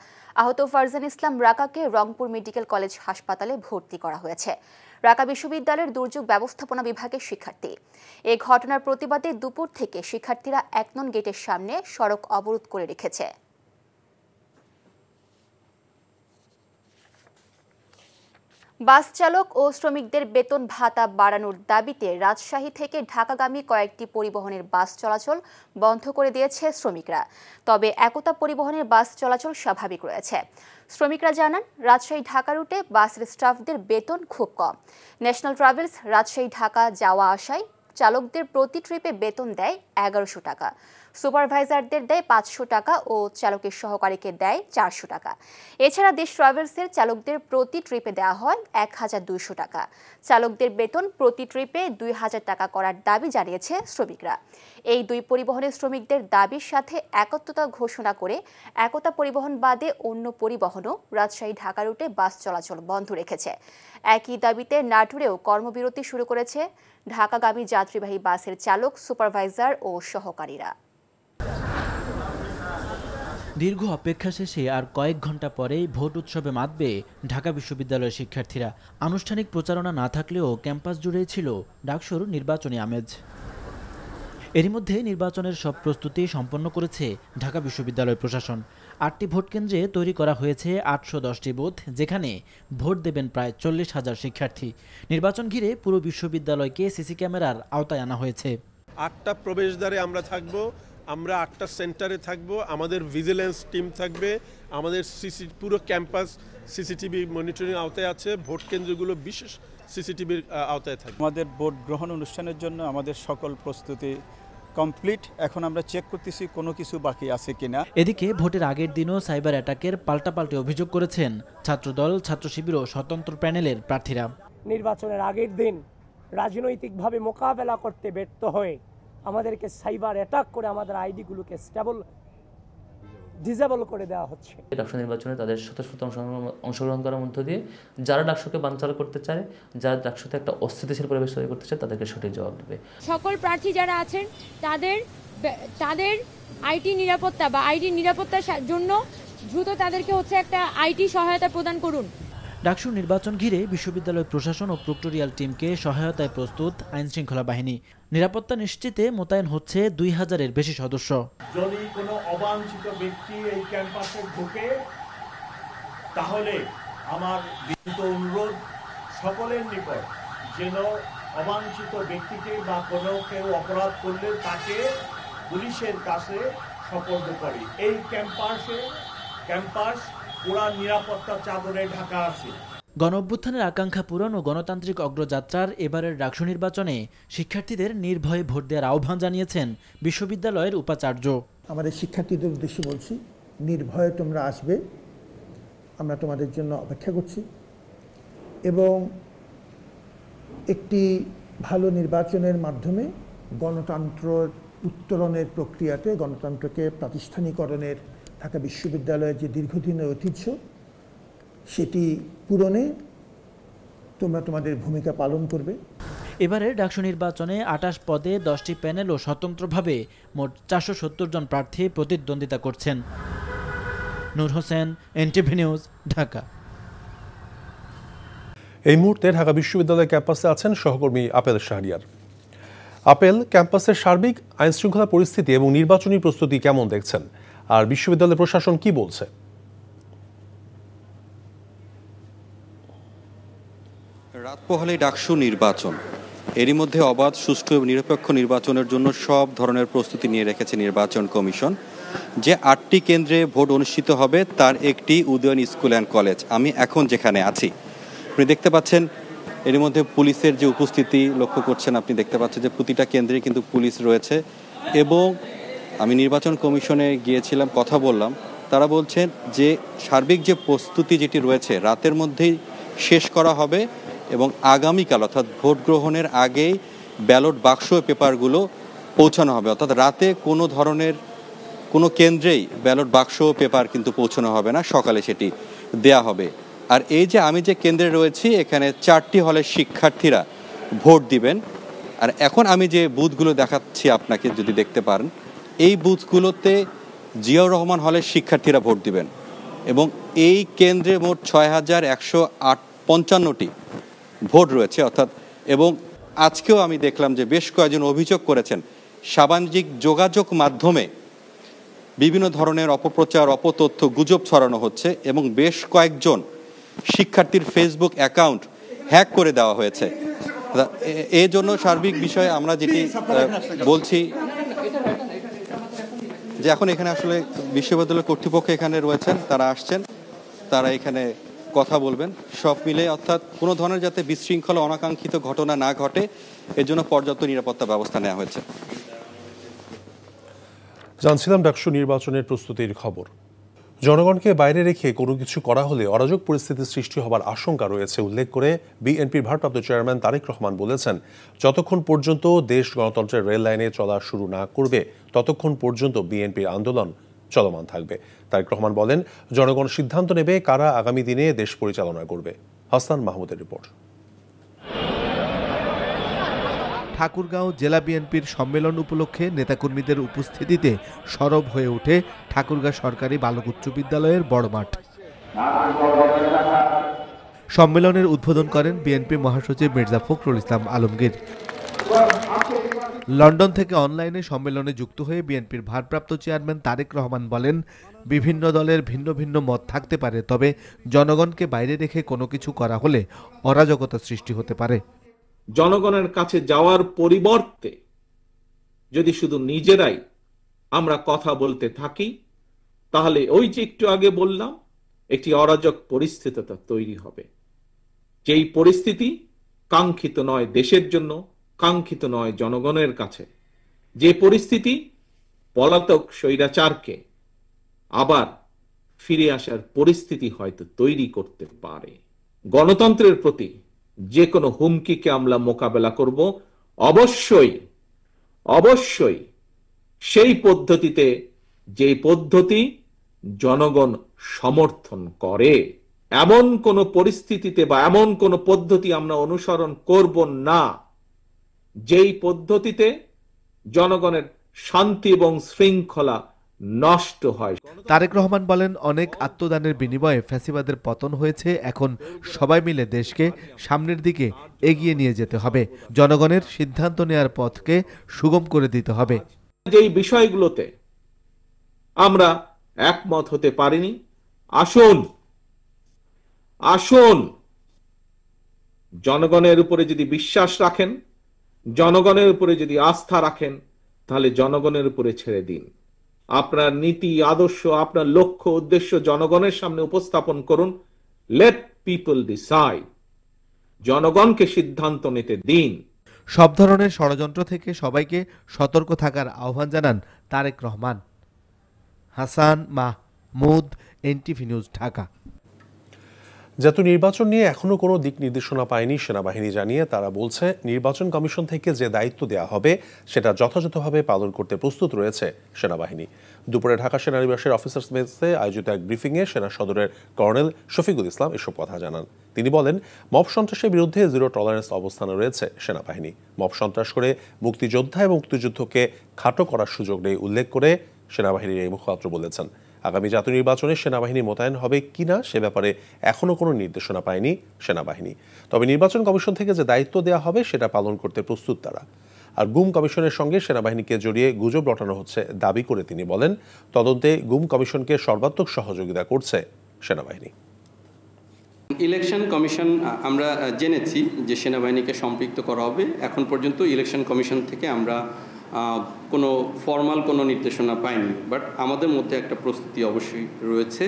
Speaker 24: আহত ফারজান ইসলাম রাকাকে রংপুর মেডিকেল কলেজ হাসপাতালে ভর্তি করা হয়েছে। রাকা বিশ্ববিদ্যালয়ের দুর্যোগ ব্যবস্থাপনা বিভাগের শিক্ষার্থী। এই ঘটনার প্রতিবাদে দুপুর থেকে শিক্ষার্থীরা ১ নং গেটের সামনে সড়ক অবরোধ করে রেখেছে। বাস চালক ও শ্রমিকদের বেতন ভাতা বাড়ানোর দাবিতে রাজশাহী থেকে ঢাকাগামী কয়েকটি পরিবহনের বাস চলাচল বন্ধ করে দিয়েছে শ্রমিকরা। তবে একতা পরিবহনের বাস চলাচল স্বাভাবিক রয়েছে। শ্রমিকরা জানান, রাজশাহী ঢাকা রুটে বাসের স্টাফদের বেতন খুব কম। ন্যাশনাল ট্রাভেলস রাজশাহী ঢাকা যাওয়া আসায় চালকদের প্রতি ট্রিপে বেতন দেয় ১১০০ টাকা, সুপারভাইজারদের দেয় ৫০০ টাকা ও চালকের সহকারীকে দেয় ৪০০ টাকা। এছাড়া দেশ ট্রাভেলসের চালকদের প্রতি ট্রিপে দেওয়া হয় ১২০০ টাকা। চালকদের বেতন প্রতি ট্রিপে ২০০০ টাকা করার দাবি জানিয়েছে শ্রমিকরা। এই দুই পরিবহনের শ্রমিকদের দাবির সাথে একত্রতা ঘোষণা করে একতা পরিবহন বাদে অন্য পরিবহনও রাজশাহী ঢাকা রুটে বাস চলাচল বন্ধ রেখেছে। একই দাবিতে নাটোরেও কর্মবিরতি শুরু করেছে ঢাকাগামী যাত্রীবাহী বাসের চালক, সুপারভাইজার ও সহকারীরা।
Speaker 1: দীর্ঘ অপেক্ষা শেষে আর কয়েক ঘন্টা পরেই ভোট উৎসবে মাতবে ঢাকা বিশ্ববিদ্যালয়ের শিক্ষার্থীরা। আনুষ্ঠানিক প্রচারণা না থাকলেও ক্যাম্পাস জুড়েই ছিল ডাকসুর নির্বাচনী আমেজ। এরই মধ্যে নির্বাচনের সব প্রস্তুতি সম্পন্ন করেছে ঢাকা বিশ্ববিদ্যালয় প্রশাসন। ৮টি ভোট কেন্দ্রে তৈরি করা হয়েছে ৮১০টি বুথ, যেখানে ভোট দেবেন প্রায় ৪০,০০০ শিক্ষার্থী। নির্বাচন ঘিরে পুরো বিশ্ববিদ্যালয়কে সিসি ক্যামেরার আওতায় আনা হয়েছে।
Speaker 3: ৮টা প্রবেশদ্বারে আমরা থাকব, আমরা ৮টা সেন্টারে থাকব, আমাদের ভিজিলেন্স টিম থাকবে, আমাদের পুরো ক্যাম্পাস সিসিটিভি মনিটরিং আওতায় আছে, ভোট কেন্দ্রগুলো বিশেষ সিসিটিভির আওতায় থাকবে।
Speaker 8: আমাদের ভোট গ্রহণ অনুষ্ঠানের জন্য আমাদের সকল প্রস্তুতি কমপ্লিট। এখন আমরা চেক করতেছি কোনো কিছু বাকি আছে কিনা।
Speaker 1: এদিকে ভোটের আগের দিনও সাইবার অ্যাটাকের পাল্টাপাল্টি অভিযোগ করেছেন ছাত্রদল, ছাত্র শিবির ও স্বতন্ত্র প্যানেলের প্রার্থীরা।
Speaker 9: নির্বাচনের আগের দিন রাজনৈতিকভাবে মোকাবেলা করতে ব্যর্থ হয়ে আমাদেরকে সাইবার অ্যাটাক করে আমাদের আইডিগুলোকে ডিসেবল করে দেওয়া হচ্ছে।
Speaker 10: ডাকসু নির্বাচনে তাদের স্বতঃস্ফূর্ত অংশগ্রহণ করার মধ্য দিয়ে যারা ডাকসুকে বানচাল করতে চায়, যারা ডাকসুতে একটা অস্থিতিশীল পরিবেশ তৈরি করতে চায়, তাদেরকে সঠিক জবাব দেবে।
Speaker 11: সকল প্রার্থী যারা আছেন তাদের আইটি নিরাপত্তা বা আইটি নিরাপত্তার জন্য দ্রুত তাদেরকে একটা আইটি সহায়তা প্রদান করুন।
Speaker 1: ডাকসু নির্বাচন ঘিরে বিশ্ববিদ্যালয় প্রশাসন ও প্রক্টোরিয়াল টিমকে সহায়তায় প্রস্তুত আইনশৃঙ্খলা বাহিনী। নিরাপত্তা নিশ্চিতে মোতায়েন হচ্ছে ২০০০-এর বেশি সদস্য।
Speaker 12: যদি কোনো অবাঞ্ছিত ব্যক্তি এই ক্যাম্পাসে ঢোকে, তাহলে আমার বিনীত অনুরোধ সকলের নিকট যেন অবাঞ্ছিত ব্যক্তিকে বা কোনো কেউ অপরাধ করলে তাকে পুলিশের কাছে সোপর্দ করে। এই ক্যাম্পাস পুরা নিরাপত্তা চাদরে ঢাকা আছে।
Speaker 1: গণঅভ্যুত্থানের আকাঙ্ক্ষা পূরণ ও গণতান্ত্রিক অগ্রযাত্রার এবারের ডাকসু নির্বাচনে শিক্ষার্থীদের নির্ভয়ে ভোট দেওয়ার আহ্বান জানিয়েছেন বিশ্ববিদ্যালয়ের উপাচার্য।
Speaker 14: আমাদের শিক্ষার্থীদের উদ্দেশ্যে বলছি, নির্ভয়ে তোমরা আসবে, আমরা তোমাদের জন্য অপেক্ষা করছি এবং একটি ভালো নির্বাচনের মাধ্যমে গণতন্ত্র উত্তরণের প্রক্রিয়াতে গণতন্ত্রকে প্রাতিষ্ঠানিকরণের ঢাকা বিশ্ববিদ্যালয়ের যে দীর্ঘদিনের ঐতিহ্য, সেটি পূরণে তোমরা তোমাদের ভূমিকা পালন করবে।
Speaker 1: এবারের ডাকসু নির্বাচনে ২৮ পদে 10টি প্যানেল ও স্বতন্ত্রভাবে মোট ৪৭০ জন প্রার্থী প্রতিদ্বন্দ্বিতা করছেন। নূর হোসেন, এনটিভি নিউজ, ঢাকা।
Speaker 29: এই মুহূর্তে ঢাকা বিশ্ববিদ্যালয় ক্যাম্পাসে আছেন সহকর্মী আপেল শাহরিয়ার। আপেল, ক্যাম্পাসের সার্বিক আইনশৃঙ্খলা পরিস্থিতি এবং নির্বাচনী প্রস্তুতি কেমন দেখছেন, আর বিশ্ববিদ্যালয় প্রশাসন কি বলছে?
Speaker 30: রাত পোহালেই ডাকসু নির্বাচন, এরই মধ্যে অবাধ, সুষ্ঠু এবং নিরপেক্ষ নির্বাচনের জন্য সব ধরনের প্রস্তুতি নিয়ে রেখেছে নির্বাচন কমিশন। যে 8টি কেন্দ্রে ভোট অনুষ্ঠিত হবে তার একটি উদয়ন স্কুল অ্যান্ড কলেজ। আমি এখন যেখানে আছি, আপনি দেখতে পাচ্ছেন এর মধ্যে পুলিশের যে উপস্থিতি লক্ষ্য করছেন, আপনি দেখতে পাচ্ছেন যে প্রতিটা কেন্দ্রে কিন্তু পুলিশ রয়েছে। এবং আমি নির্বাচন কমিশনে গিয়েছিলাম, কথা বললাম, তারা বলছেন যে সার্বিক যে প্রস্তুতি যেটি রয়েছে রাতের মধ্যেই শেষ করা হবে এবং আগামীকাল অর্থাৎ ভোট গ্রহণের আগেই ব্যালট বাক্স পেপারগুলো পৌঁছানো হবে। অর্থাৎ রাতে কোনো ধরনের কোনো কেন্দ্রেই ব্যালট বাক্স পেপার কিন্তু পৌঁছানো হবে না, সকালে সেটি দেয়া হবে। আর এই যে আমি যে কেন্দ্রে রয়েছি এখানে 4টি হলের শিক্ষার্থীরা ভোট দিবেন। আর এখন আমি যে বুথগুলো দেখাচ্ছি আপনাকে, যদি দেখতে পারেন, এই বুথগুলোতে জিয়াউর রহমান হলের শিক্ষার্থীরা ভোট দিবেন এবং এই কেন্দ্রে মোট 6155টি ভোট রয়েছে। অর্থাৎ এবং আজকেও আমি দেখলাম যে বেশ কয়েকজন অভিযোগ করেছেন সামাজিক যোগাযোগ মাধ্যমে বিভিন্ন ধরনের অপপ্রচার, অপতথ্য, গুজব ছড়ানো হচ্ছে এবং বেশ কয়েকজন শিক্ষার্থীর ফেসবুক অ্যাকাউন্ট হ্যাক করে দেওয়া হয়েছে। এই জন্য সার্বিক বিষয়ে আমরা যেটি বলছি যে এখন এখানে আসলে বিশ্ববিদ্যালয় কর্তৃপক্ষ এখানে রয়েছেন, তারা আসছেন, তারা এখানে কথা বলবেন সব মিলে। অর্থাৎ কোনো ধরনের যাতে বিশৃঙ্খলা, অনাকাঙ্ক্ষিত ঘটনা না ঘটে এর জন্য পর্যাপ্ত নিরাপত্তা ব্যবস্থা নেওয়া হয়েছে।
Speaker 29: জানছিলাম ডাকসু নির্বাচনের প্রস্তুতির খবর। জনগণকে বাইরে রেখে কোনো কিছু করা হলে অরাজক পরিস্থিতির সৃষ্টি হবার আশঙ্কা রয়েছে উল্লেখ করে বিএনপির ভারপ্রাপ্ত চেয়ারম্যান তারেক রহমান বলেছেন, যতক্ষণ পর্যন্ত দেশ গণতন্ত্রের রেল লাইনে চলা শুরু না করবে ততক্ষণ পর্যন্ত বিএনপির আন্দোলন চলমান থাকবে। তারেক রহমান বলেন, জনগণ সিদ্ধান্ত নেবে কারা আগামী দিনে দেশ পরিচালনা করবে। হাসান মাহমুদের রিপোর্ট।
Speaker 2: ঠাকুরগাঁও জেলা বিএনপির সম্মেলন উপলক্ষে নেতাকর্মীদের উপস্থিতিতে সরব হয়ে ওঠে ঠাকুরগাঁও সরকারি বালক উচ্চ বিদ্যালয়ের বড় মাঠ। সম্মেলনের উদ্বোধন করেন বিএনপি মহাসচিব মির্জা ফখরুল ইসলাম আলমগীর। লন্ডন থেকে অনলাইনে সম্মেলনে যুক্ত হয়ে বিএনপির ভারপ্রাপ্ত চেয়ারম্যান তারেক রহমান বলেন, বিভিন্ন দলের ভিন্ন ভিন্ন মত থাকতে পারে, তবে জনগণকে বাইরে রেখে কোনো কিছু করা হলে অরাজকতা সৃষ্টি হতে পারে।
Speaker 5: জনগণের কাছে যাওয়ার পরিবর্তে যদি শুধু নিজেরাই আমরা কথা বলতে থাকি তাহলে ওই যে একটু আগে বললাম একটি অরাজক পরিস্থিতি তৈরি হবে, যেই পরিস্থিতি কাঙ্ক্ষিত নয় দেশের জন্য, কাঙ্ক্ষিত নয় জনগণের কাছে। যে পরিস্থিতি পলাতক স্বৈরাচারকে আবার ফিরে আসার পরিস্থিতি হয়তো তৈরি করতে পারে। গণতন্ত্রের প্রতি যে কোনো হুমকিকে আমরা মোকাবেলা করব, অবশ্যই অবশ্যই সেই পদ্ধতিতে যে পদ্ধতি জনগণ সমর্থন করে এমন কোন পরিস্থিতিতে বা এমন কোন পদ্ধতি আমরা অনুসরণ করব না যেই পদ্ধতিতে জনগণের শান্তি এবং শৃঙ্খলা নষ্ট হয়।
Speaker 2: তারেক রহমান বলেন, অনেক আত্মদানের বিনিময়ে ফ্যাসিবাদের পতন হয়েছে, এখন সবাই মিলে দেশকে সামনের দিকে এগিয়ে নিয়ে যেতে হবে, জনগণের সিদ্ধান্ত নেওয়ার পথকে সুগম করে দিতে হবে।
Speaker 5: যেই বিষয়গুলোতে আমরা একমত হতে পারিনি, আসুন আসুন জনগণের উপরে যদি বিশ্বাস রাখেন, জনগণের উপরে যদি আস্থা রাখেন, তাহলে জনগণের উপরে ছেড়ে দিন। আপনার নীতি, আদর্শ, আপনার লক্ষ্য, উদ্দেশ্য জনগণের সামনে উপস্থাপন করুন। লেট পিপল ডিসাইড, জনগণকে সিদ্ধান্ত নিতে দিন।
Speaker 2: সব ধরনের ষড়যন্ত্র থেকে সবাইকে সতর্ক থাকার আহ্বান জানান তারেক রহমান। Hasan Mahmud, NTV news, Dhaka.
Speaker 29: জাতীয় নির্বাচন নিয়ে এখনো কোনো দিক নির্দেশনা পায়নি সেনাবাহিনী জানিয়ে তারা বলছে, নির্বাচন কমিশন থেকে যে দায়িত্ব দেওয়া হবে সেটা যথাযথভাবে পালন করতে প্রস্তুত রয়েছে সেনাবাহিনী। দুপুরে ঢাকা সেনানিবাসের অফিসার্স মেসে আয়োজিত এক ব্রিফিংয়ে সেনা সদরের কর্নেল শফিকুল ইসলাম এসব কথা জানান। তিনি বলেন, মব সন্ত্রাসের বিরুদ্ধে জিরো টলারেন্স অবস্থানে রয়েছে সেনাবাহিনী। মব সন্ত্রাস করে মুক্তিযোদ্ধা এবং মুক্তিযুদ্ধকে খাটো করার সুযোগ নেই উল্লেখ করে সেনাবাহিনীর এই মুখপাত্র বলেছেন, আগামী জাতীয় নির্বাচনে সেনাবাহিনী মোতায়েন হবে কিনা সে ব্যাপারে এখনো কোনো নির্দেশনা পায়নি সেনাবাহিনী। তবে নির্বাচন কমিশন থেকে যে দায়িত্ব দেওয়া হবে সেটা পালন করতে প্রস্তুত তারা। আর গুম কমিশনের সঙ্গে সেনাবাহিনীকে জড়িয়ে গুজব রটানো হচ্ছে দাবি করে তিনি বলেন, তদন্তে গুম কমিশনকে সর্বাত্মক সহযোগিতা করছে সেনাবাহিনী।
Speaker 15: ইলেকশন কমিশন আমরা জেনেছি যে সেনাবাহিনীকে সম্পৃক্ত করা হবে। এখন পর্যন্ত ইলেকশন কমিশন থেকে আমরা কোনো ফর্মাল কোনো নির্দেশনা পাইনি, বাট আমাদের মধ্যে একটা প্রস্তুতি অবশ্যই রয়েছে।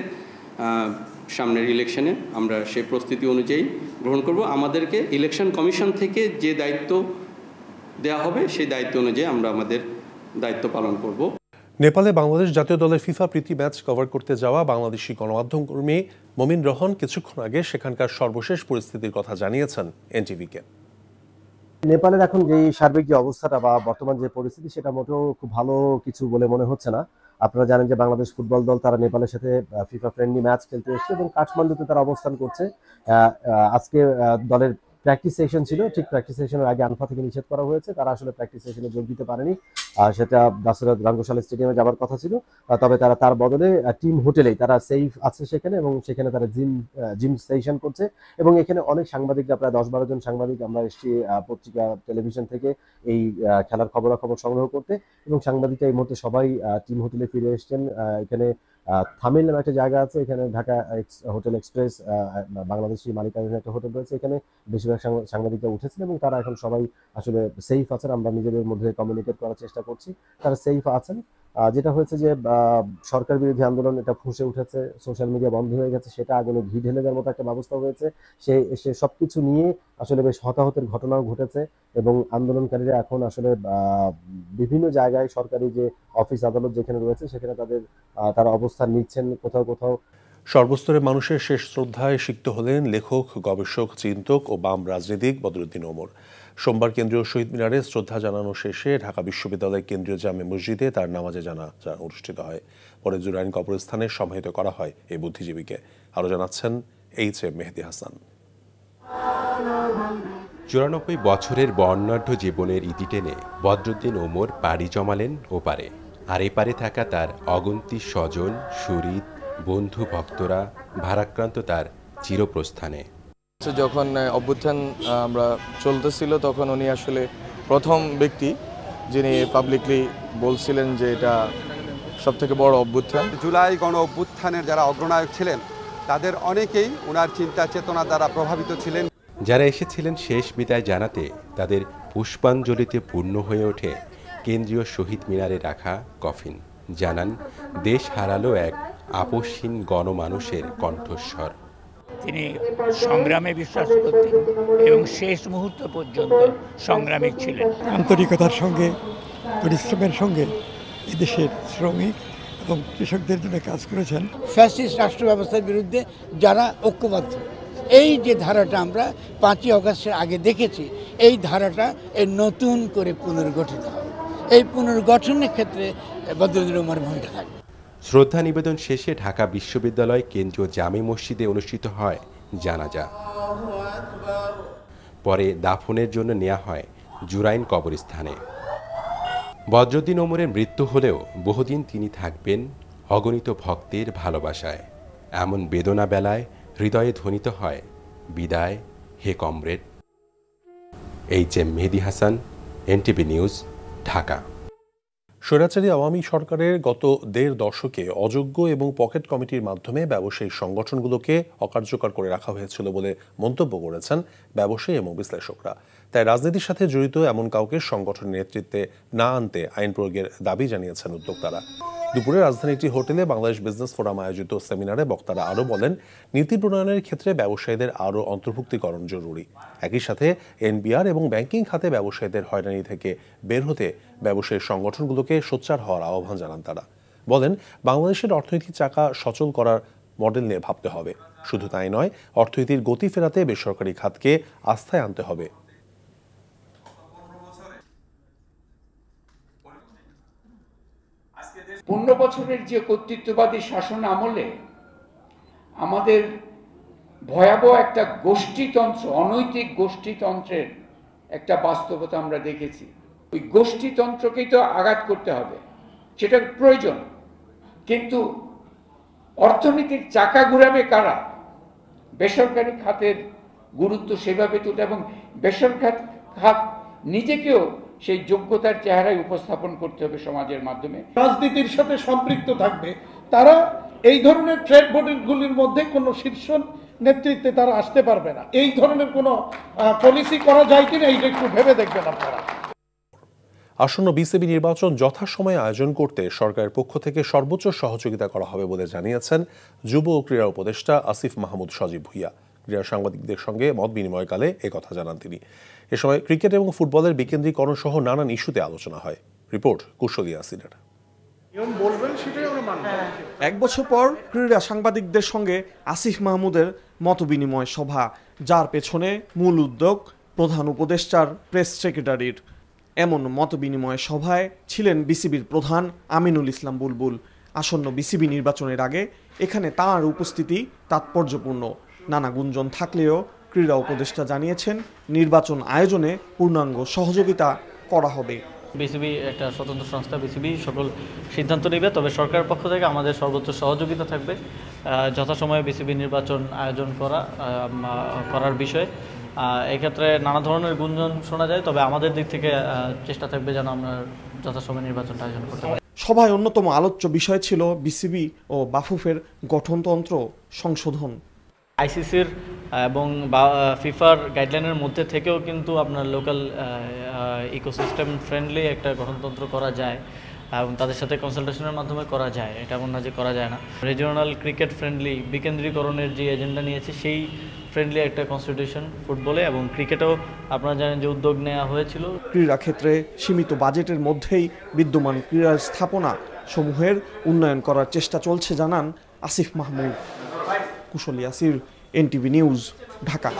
Speaker 15: সামনের ইলেকশনে আমরা সেই প্রস্তুতি অনুযায়ী গ্রহণ করব। আমাদেরকে ইলেকশন কমিশন থেকে যে দায়িত্ব দেওয়া হবে সেই দায়িত্ব অনুযায়ী আমরা আমাদের দায়িত্ব পালন করব।
Speaker 29: নেপালে বাংলাদেশ জাতীয় দলের ফিফা প্রীতি ম্যাচ কভার করতে যাওয়া বাংলাদেশি গণমাধ্যম কর্মী মমিন রহন কিছুক্ষণ আগে সেখানকার সর্বশেষ পরিস্থিতির কথা জানিয়েছেন এনটিভিকে।
Speaker 4: নেপালের এখন যে সার্বিক যে অবস্থাটা বা বর্তমান যে পরিস্থিতি সেটা মোটেও খুব ভালো কিছু বলে মনে হচ্ছে না। আপনারা জানেন যে বাংলাদেশ ফুটবল দল তারা নেপালের সাথে ফিফা ফ্রেন্ডলি ম্যাচ খেলতে এসেছে এবং কাঠমান্ডুতে তারা অবস্থান করছে। আজকে দলের প্র্যাকটিস সেশন ছিল, ঠিক প্র্যাকটিস সেশনের আগে আনফা থেকে নিষেধ করা হয়েছে, তারা আসলে প্র্যাকটিস সেশনে যোগ দিতে পারেনি। সেটা দাসরাত রাঙ্গশালা স্টেডিয়ামে যাওয়ার কথা ছিল, তবে তারা তার বদলে টিম হোটেলেই তারা সেফ আছে সেখানে এবং সেখানে তারা জিম সেশন করছে। এবং এখানে অনেক সাংবাদিকরা, প্রায় 10-12 জন সাংবাদিক আমরা এসেছি পত্রিকা টেলিভিশন থেকে এই খেলার খবরাখবর সংগ্রহ করতে, এবং সাংবাদিকরা এই মুহূর্তে সবাই টিম হোটেলে ফিরে এসছেন। এখানে থামিল নামে একটা জায়গা আছে, এখানে ঢাকা হোটেল এক্সপ্রেস বাংলাদেশি মালিকানাধীন একটা হোটেল রয়েছে, এখানে বেশিরভাগ সাংবাদিকরা উঠেছেন এবং তারা এখন সবাই আসলে সেফ আছেন। আমরা নিজেদের মধ্যে কমিউনিকেট করার চেষ্টা করছি, তারা সেফ আছেন। যেটা হয়েছে যে সরকার বিরোধী আন্দোলন এটা ফুঁসে উঠেছে, সোশ্যাল মিডিয়া বন্ধ হয়ে গেছে, সেটা আগুনে ঘি ঢেলে দেওয়ার মতো একটা ব্যবস্থা হয়েছে। সে সবকিছু নিয়ে আসলে বেশ হতাহতের ঘটনাও ঘটেছে এবং আন্দোলনকারীরা এখন আসলে বিভিন্ন জায়গায় সরকারি যে অফিস আদালত যেখানে রয়েছে সেখানে তারা অবস্থান নিচ্ছেন কোথাও কোথাও।
Speaker 29: সর্বস্তরের মানুষের শেষ শ্রদ্ধায় সিক্ত হলেন লেখক, গবেষক, চিন্তক ও বাম রাজনীতিক বদরুদ্দীন ওমর। সোমবার কেন্দ্রীয় শহীদ মিনারে শ্রদ্ধা জানানো শেষে ঢাকা বিশ্ববিদ্যালয় কেন্দ্রীয় জামে মসজিদে তার নামাজে জানাজা অনুষ্ঠিত হয়। পরে জুরাইন কবরস্থানে সমাহিত করা হয় এই বুদ্ধিজীবীকে। আরো জানাচ্ছেন এইচ.এম. মেহেদী হাসান।
Speaker 6: 94 বছরের বর্ণাঢ্য জীবনের ইতি টেনে বদরুদ্দীন ওমর পাড়ি জমালেন ওপারে। আর এপারে থাকা তার অগন্তি স্বজন, সুহৃদ, বন্ধু, ভক্তরা ভারাক্রান্ত তার চিরপ্রস্থানে।
Speaker 7: যখন অভ্যুত্থান আমরা চলতেছিল তখন উনি আসলে প্রথম ব্যক্তি যিনি পাবলিকলি বলছিলেন যে এটা সবথেকে বড় অভ্যুত্থান।
Speaker 16: জুলাই গণ অভ্যুত্থানের যারা অগ্রনায়ক ছিলেন তাদের অনেকেই ওনার চিন্তা চেতনা দ্বারা প্রভাবিত ছিলেন।
Speaker 6: যারা এসেছিলেন শেষ বিদায় জানাতে, তাদের পুষ্পাঞ্জলিতে পূর্ণ হয়ে ওঠে কেন্দ্রীয় শহীদ মিনারে রাখা কফিন। জানান, দেশ হারালো এক আপসহীন গণমানুষের কণ্ঠস্বর।
Speaker 17: তিনি সংগ্রামে বিশ্বাস করতেন এবং শেষ মুহূর্ত পর্যন্ত সংগ্রামী ছিলেন।
Speaker 18: আন্তরিকতার সঙ্গে, পরিশ্রমের সঙ্গে এদেশের শ্রমিক এবং কৃষকদের জন্য কাজ করেছেন।
Speaker 19: ফ্যাসিস্ট রাষ্ট্র ব্যবস্থার বিরুদ্ধে যারা ঐক্যবদ্ধ, এই যে ধারাটা আমরা 5ই অগাস্টের আগে দেখেছি, এই ধারাটা নতুন করে পুনর্গঠিত হবে। এই পুনর্গঠনের ক্ষেত্রে বদরুদ্দীন ওমরের ভূমিকা থাকবে।
Speaker 6: শ্রদ্ধা নিবেদন শেষে ঢাকা বিশ্ববিদ্যালয় কেন্দ্রীয় জামে মসজিদে অনুষ্ঠিত হয় জানাজা। পরে দাফনের জন্য নেওয়া হয় জুরাইন কবরস্থানে। বদরুদ্দীন ওমরের মৃত্যু হলেও বহুদিন তিনি থাকবেন অগণিত ভক্তের ভালোবাসায়। এমন বেদনা বেলায় হৃদয়ে ধ্বনিত হয় বিদায় হে কমরেড। এইচ.এম. মেহেদী হাসান, এনটিভি নিউজ, ঢাকা।
Speaker 29: স্বৈরাচারী আওয়ামী সরকারের গত 1.5 দশকে অযোগ্য এবং পকেট কমিটির মাধ্যমে ব্যবসায়ী সংগঠনগুলোকে অকার্যকর করে রাখা হয়েছিল বলে মন্তব্য করেছেন ব্যবসায়ী এবং বিশ্লেষকরা। তাই রাজনীতির সাথে জড়িত এমন কাউকে সংগঠনের নেতৃত্বে না আনতে আইন প্রয়োগের দাবি জানিয়েছেন উদ্যোক্তারা। দুপুরে রাজধানীর একটি হোটেলে বাংলাদেশ বিজনেস ফোরাম আয়োজিত সেমিনারে বক্তারা আরও বলেন, নীতি প্রণয়নের ক্ষেত্রে ব্যবসায়ীদের আরও অন্তর্ভুক্তিকরণ জরুরি। একই সাথে এনবিআর এবং ব্যাংকিং খাতে ব্যবসায়ীদের হয়রানি থেকে বের হতে ব্যবসায়ী সংগঠনগুলোকে সোচ্চার হওয়ার আহ্বান জানান তারা। বলেন, বাংলাদেশের অর্থনৈতিক চাকা সচল করার মডেল নিয়ে ভাবতে হবে। শুধু তাই নয়, অর্থনীতির গতি ফেরাতে বেসরকারি খাতকে আস্থায় আনতে হবে।
Speaker 21: 15 বছরের যে কর্তৃত্ববাদী শাসন আমলে আমাদের ভয়াবহ একটা গোষ্ঠীতন্ত্র, অনৈতিক গোষ্ঠীতন্ত্রের একটা বাস্তবতা আমরা দেখেছি। ওই গোষ্ঠীতন্ত্রকেই তো আঘাত করতে হবে, সেটা প্রয়োজন, কিন্তু অর্থনীতির চাকা ঘুরাবে কারা? বেসরকারি খাতের গুরুত্ব সেভাবে তুলে এবং বেসরকারি খাত নিজেকেও সেই যোগ্যতার চেহারায় উপস্থাপন করতে হবে সমাজের মাধ্যমে।
Speaker 14: রাজনীতির সাথে সম্পৃক্ত থাকবে তারা এই ধরনের ট্রেড বডিগুলির মধ্যে কোনো শীর্ষ নেতৃত্বে তারা আসতে পারবে না। এই ধরনের কোনো পলিসি করা যায় কিনা এইটা একটু ভেবে দেখবেন আপনারা।
Speaker 29: আসন্ন বিসিবি নির্বাচন যথাসময়ে আয়োজন করতে সরকারের পক্ষ থেকে সর্বোচ্চ সহযোগিতা করা হবে বলে জানিয়েছেন যুব ও ক্রীড়া উপদেষ্টা আসিফ মাহমুদ সজীব ভুঁইয়া। ক্রীড়া সাংবাদিকদের সঙ্গে মত বিনিময়কালে একথা জানান তিনি। এ সময় ক্রিকেট এবং ফুটবলের বিকেন্দ্রীকরণ সহ নানান ইস্যুতে আলোচনা হয়। রিপোর্ট কুশলী আসিরের।
Speaker 3: 1 বছর পর ক্রীড়া সাংবাদিকদের সঙ্গে আসিফ মাহমুদের মতবিনিময় সভা, যার পেছনে মূল উদ্যোগ প্রধান উপদেষ্টার প্রেস সেক্রেটারির। এমন মতবিনিময় সভায় ছিলেন বিসিবির প্রধান আমিনুল ইসলাম বুলবুল। আসন্ন বিসিবি নির্বাচনের আগে এখানে তাঁর উপস্থিতি তাৎপর্যপূর্ণ। নানা গুঞ্জন থাকলেও ক্রীড়া উপদেষ্টা জানিয়েছেন নির্বাচন আয়োজনে পূর্ণাঙ্গ সহযোগিতা করা হবে।
Speaker 13: বিসিবি একটা স্বতন্ত্র সংস্থা, বিসিবি সকল সিদ্ধান্ত নেবে, তবে সরকারের পক্ষ থেকে আমাদের সর্বোচ্চ সহযোগিতা থাকবে যথাসময়ে বিসিবি নির্বাচন আয়োজন করার বিষয়ে। এক্ষেত্রে নানা ধরনের গুঞ্জন শোনা যায়, তবে আমাদের দিক থেকে চেষ্টা থাকবে যেন আমরা যথাসময়ে নির্বাচনটা আয়োজন করতে পারি।
Speaker 3: সভায় অন্যতম আলোচ্য বিষয় ছিল বিসিবি ও বাফুফের গঠনতন্ত্র সংশোধন।
Speaker 13: আইসিসির এবং ফিফার গাইডলাইনের মধ্যে থেকেও কিন্তু আপনার লোকাল ইকোসিস্টেম ফ্রেন্ডলি একটা গঠনতন্ত্র করা যায় এবং তাদের সাথে কনসালটেশনের মাধ্যমে করা যায়, এটা এমন না যে করা যায় না। রিজিওনাল ক্রিকেট ফ্রেন্ডলি বিকেন্দ্রীকরণের যে এজেন্ডা নিয়েছে সেই ফ্রেন্ডলি একটা কনস্টিটিউশন ফুটবলে এবং ক্রিকেটেও আপনারা জানেন যে উদ্যোগ নেওয়া হয়েছিল।
Speaker 3: ক্রীড়া ক্ষেত্রে সীমিত বাজেটের মধ্যেই বিদ্যমান ক্রীড়া স্থাপনা সমূহের উন্নয়ন করার চেষ্টা চলছে জানান আসিফ মাহমুদ। কুশলী আসির, এনটিভি নিউজ, ঢাকা।